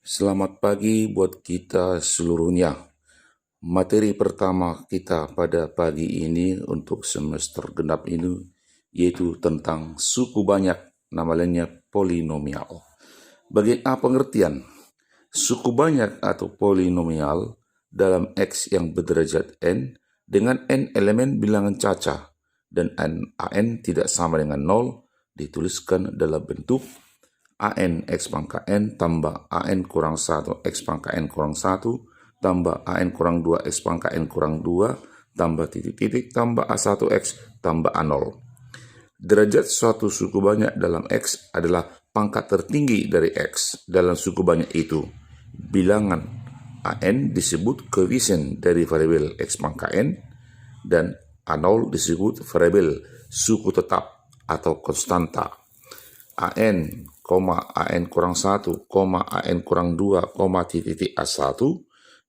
Selamat pagi buat kita seluruhnya. Materi pertama kita pada pagi ini untuk semester genap ini yaitu tentang suku banyak, namanya polinomial. Bagi apa pengertian? Suku banyak atau polinomial dalam X yang berderajat N dengan N elemen bilangan caca dan An tidak sama dengan 0 dituliskan dalam bentuk AN X pangkat N tambah AN kurang 1 X pangkat N kurang 1 tambah AN kurang 2 X pangkat N kurang 2 tambah titik-titik tambah A1 X tambah A0. Derajat suatu suku banyak dalam X adalah pangkat tertinggi dari X dalam suku banyak itu. Bilangan AN disebut koefisien dari variabel X pangkat N dan A0 disebut variabel suku tetap atau konstanta. AN, AN kurang 1, AN kurang 2, titik A1,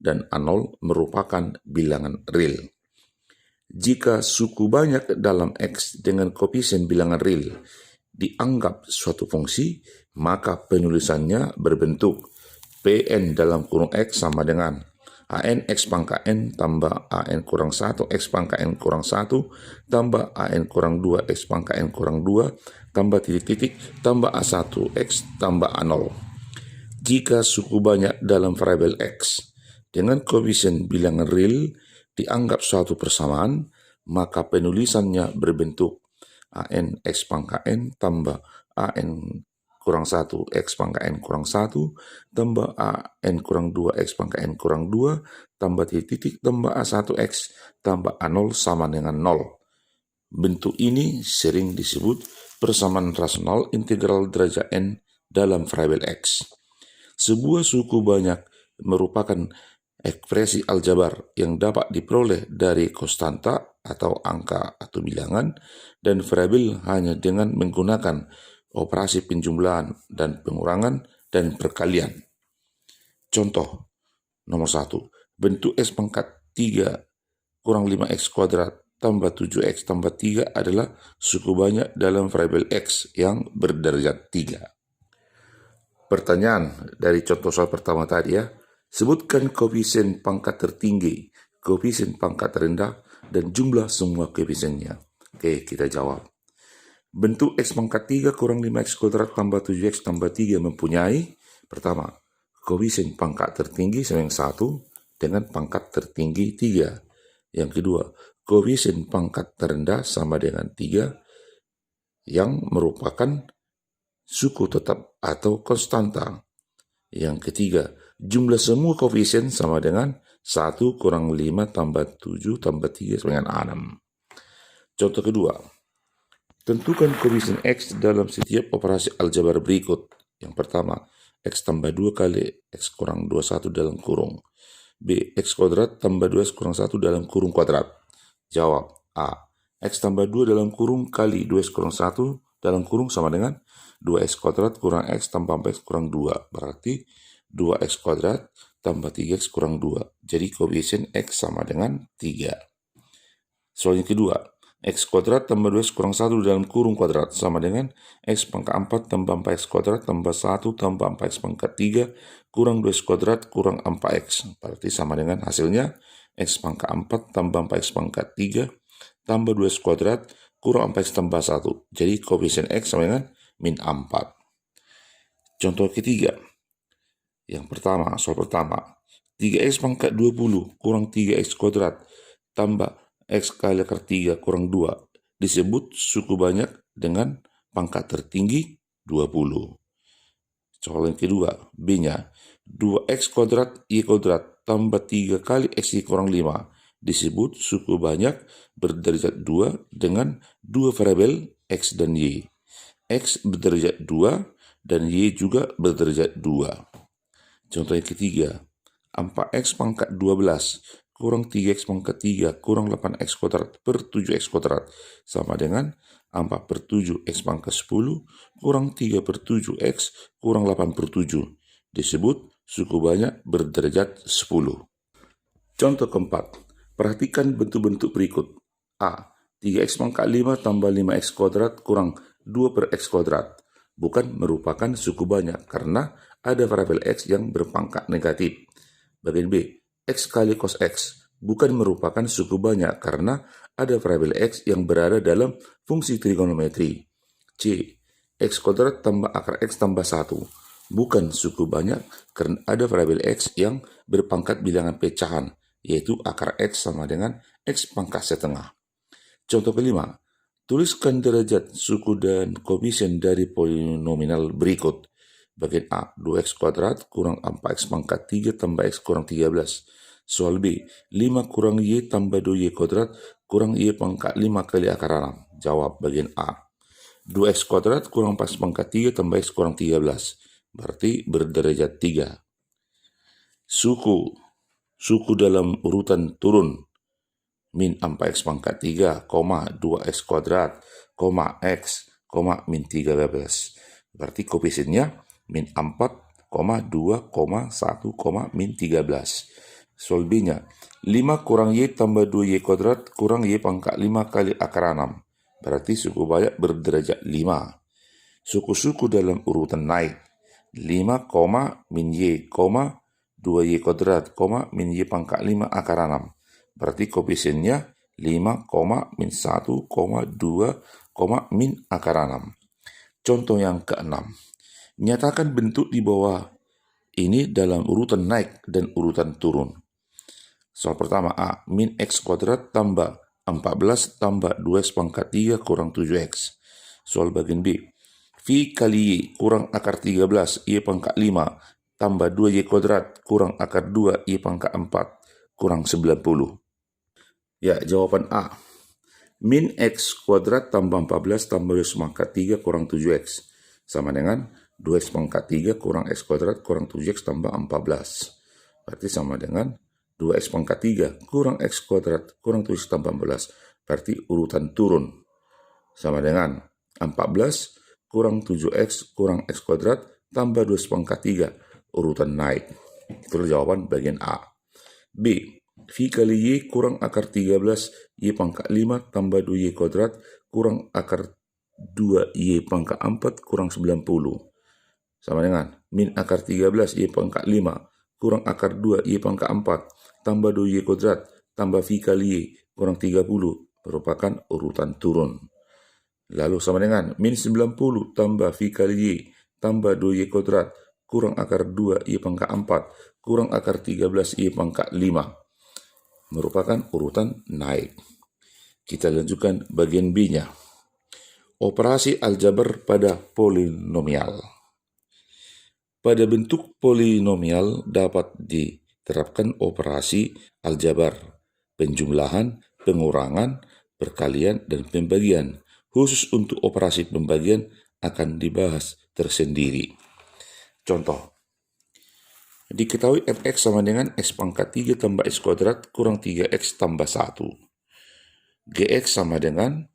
dan A0 merupakan bilangan real. Jika suku banyak dalam X dengan koefisien bilangan real dianggap suatu fungsi, maka penulisannya berbentuk Pn dalam kurung X sama dengan AN X pangkat N tambah AN kurang 1 X pangkat N kurang 1 tambah AN kurang 2 X pangkat N kurang 2 tambah titik-titik tambah A1 X tambah A0. Jika suku banyak dalam variabel X dengan koefisien bilangan real dianggap suatu persamaan, maka penulisannya berbentuk AN X pangkat N tambah AN kurang 1 X pangkat N kurang 1 tambah AN kurang 2 X pangkat N kurang 2 tambah titik tambah A1 X tambah A0 sama dengan 0. Bentuk ini sering disebut persamaan rasional integral derajat N dalam variabel X. Sebuah suku banyak merupakan ekspresi aljabar yang dapat diperoleh dari konstanta atau angka atau bilangan dan variabel hanya dengan menggunakan operasi penjumlahan dan pengurangan dan perkalian. Contoh nomor 1, bentuk X pangkat 3 kurang 5X kuadrat tambah 7X tambah 3 adalah suku banyak dalam variabel X yang berderajat 3. Pertanyaan dari contoh soal pertama tadi ya. Sebutkan koefisien pangkat tertinggi, koefisien pangkat terendah, dan jumlah semua koefisiennya. Oke, kita jawab. Bentuk X pangkat 3 kurang 5X kuadrat tambah 7X tambah 3 mempunyai, pertama, koefisien pangkat tertinggi sama yang 1 dengan pangkat tertinggi 3. Yang kedua, koefisien pangkat terendah sama dengan 3 yang merupakan suku tetap atau konstanta. Yang ketiga, jumlah semua koefisien sama dengan 1 kurang 5 tambah 7 tambah 3 sama dengan 6. Contoh kedua, tentukan koefisien X dalam setiap operasi aljabar berikut. Yang pertama, X tambah 2 kali X kurang 21 dalam kurung. B, X kuadrat tambah 2X kurang 1 dalam kurung kuadrat. Jawab, A, X tambah 2 dalam kurung kali 2X kurang 1 dalam kurung sama dengan 2X kuadrat kurang X tambah 4X kurang 2. Berarti 2X kuadrat tambah 3X kurang 2. Jadi koefisien X sama dengan 3. Soal yang kedua, X kuadrat tambah 2X kurang 1 dalam kurung kuadrat sama dengan X pangkat 4 tambah 4X kuadrat tambah 1 tambah 4X pangkat 3 kurang 2X kuadrat kurang 4X. Berarti sama dengan hasilnya X pangkat 4 tambah 4X pangkat 3 tambah 2X kuadrat kurang 4X tambah 1. Jadi koefisien X sama dengan min 4. Contoh ketiga. Yang pertama, soal pertama. 3X pangkat 20 kurang 3X kuadrat tambah X kali akar 3 kurang 2 disebut suku banyak dengan pangkat tertinggi 20. Soal yang kedua, B-nya 2X kuadrat Y kuadrat tambah 3 kali X kurang 5 disebut suku banyak berderajat 2 dengan dua variabel X dan Y. X berderajat 2 dan Y juga berderajat 2. Contoh yang ketiga, 4X pangkat 12 kurang 3X pangkat 3 kurang 8X kuadrat per 7X kuadrat sama dengan 4 per 7 X pangkat 10 kurang 3 per 7X kurang 8 per 7. Disebut suku banyak berderajat 10. Contoh keempat, perhatikan bentuk-bentuk berikut. A, 3X pangkat 5 tambah 5X kuadrat kurang 2 per X kuadrat. Bukan merupakan suku banyak karena ada variabel X yang berpangkat negatif. Bagian B, X kali cos X bukan merupakan suku banyak karena ada variabel X yang berada dalam fungsi trigonometri. C, X kuadrat tambah akar X tambah 1 bukan suku banyak karena ada variabel X yang berpangkat bilangan pecahan, yaitu akar X sama dengan X pangkat setengah. Contoh kelima, tuliskan derajat suku dan koefisien dari polinomial berikut. Bagian A, 2x kuadrat kurang 4x pangkat 3 tambah x kurang 13. Soal B, 5 kurang y tambah 2y kuadrat kurang y pangkat 5 kali akar 6. Jawab bagian A. 2x kuadrat kurang 4x pangkat 3 tambah x kurang 13. Berarti berderajat 3. Suku dalam urutan turun. Min 4x pangkat 3, 2x kuadrat, x, min 13. Berarti koefisiennya min 4, 2, 1, min 13. Soal B-nya, 5 kurang y tambah 2y kuadrat kurang y pangkat 5 kali akar 6. Berarti suku banyak berderajat 5. Suku-suku dalam urutan naik. 5, min y, 2y kuadrat, min y pangkat 5 akar 6. Berarti koefisiennya 5, min 1, 2, min akar 6. Contoh yang ke-6. Nyatakan bentuk di bawah ini dalam urutan naik dan urutan turun. Soal pertama A, min x kuadrat tambah 14 tambah 2x pangkat 3 kurang 7x. Soal bagian B, V kali Y kurang akar 13, Y pangkat 5, tambah 2Y kuadrat kurang akar 2, Y pangkat 4, kurang 90. Ya, jawaban A. Min X kuadrat tambah 14 tambah 2X pangkat 3 kurang 7X. Sama dengan 2X pangkat 3 kurang X kuadrat kurang 7X tambah 14. Berarti sama dengan 2X pangkat 3 kurang X kuadrat kurang 7X tambah 14. Berarti urutan turun. Sama dengan 14 kurang 7x kurang x kuadrat tambah 2x pangkat 3, urutan naik. Itulah jawaban bagian A. B, V kali Y kurang akar 13, Y pangkat 5 tambah 2Y kuadrat kurang akar 2Y pangkat 4 kurang 90. Sama dengan min akar 13, Y pangkat 5 kurang akar 2, Y pangkat 4 tambah 2Y kuadrat tambah V kali Y kurang 30 merupakan urutan turun. Lalu sama dengan min 90 tambah V kali Y tambah 2Y kuadrat kurang akar 2 Y pangkat 4 kurang akar 13 Y pangkat 5 merupakan urutan naik. Kita lanjutkan bagian B-nya. Operasi aljabar pada polinomial. Pada bentuk polinomial dapat diterapkan operasi aljabar, penjumlahan, pengurangan, perkalian, dan pembagian. Khusus untuk operasi pembagian akan dibahas tersendiri. Contoh, diketahui fx sama dengan x pangkat 3 tambah x kuadrat kurang 3x tambah 1. Gx sama dengan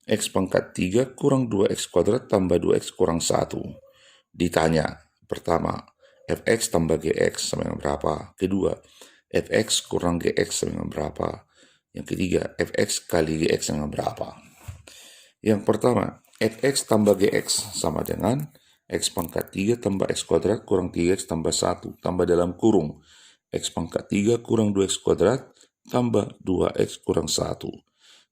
x pangkat 3 kurang 2x kuadrat tambah 2x kurang 1. Ditanya, pertama, fx tambah gx sama dengan berapa? Kedua, fx kurang gx sama dengan berapa? Yang ketiga, fx kali gx sama dengan berapa? Yang pertama, fx tambah gx sama dengan x pangkat 3 tambah x kuadrat kurang 3x tambah 1 tambah dalam kurung x pangkat 3 kurang 2x kuadrat tambah 2x kurang 1.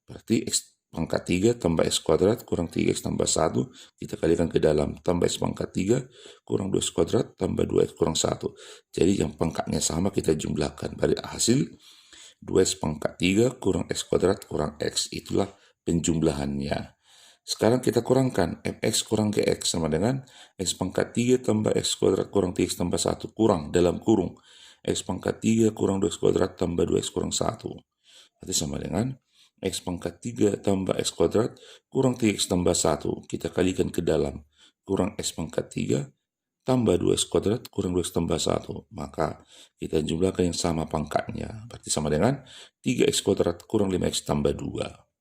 Berarti x pangkat 3 tambah x kuadrat kurang 3x tambah 1 kita kalikan ke dalam tambah x pangkat 3 kurang 2x kuadrat tambah 2x kurang 1. Jadi yang pangkatnya sama kita jumlahkan. Balik hasil 2x pangkat 3 kurang x kuadrat kurang x. Itulah penjumlahannya. Sekarang kita kurangkan fx kurang gx sama dengan x pangkat 3 tambah x kuadrat kurang 3x tambah 1 kurang dalam kurung x pangkat 3 kurang 2x kuadrat tambah 2x kurang 1. Berarti sama dengan x pangkat 3 tambah x kuadrat kurang 3x tambah 1. Kita kalikan ke dalam kurang x pangkat 3 tambah 2x kuadrat kurang 2x tambah 1. Maka kita jumlahkan yang sama pangkatnya. Berarti sama dengan 3x kuadrat kurang 5x tambah 2.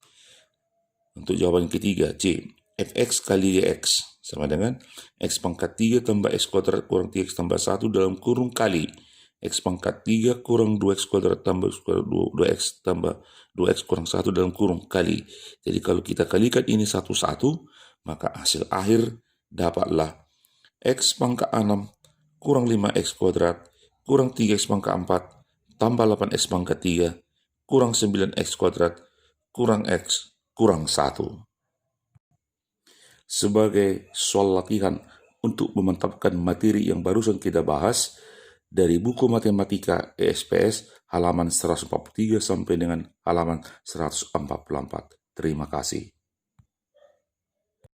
Untuk jawaban ketiga, C, fx kali gx sama dengan x pangkat 3 tambah x kuadrat kurang 3x tambah 1 dalam kurung kali x pangkat 3 kurang 2x kuadrat tambah 2x tambah 2x kurang 1 dalam kurung kali. Jadi kalau kita kalikan ini satu-satu, maka hasil akhir dapatlah x pangkat 6 kurang 5x kuadrat, kurang 3x pangkat 4, tambah 8x pangkat 3, kurang 9x kuadrat, kurang x, kurang 1. Sebagai soal latihan untuk memantapkan materi yang barusan kita bahas, dari buku Matematika ESPS halaman 143 sampai dengan halaman 144. Terima kasih.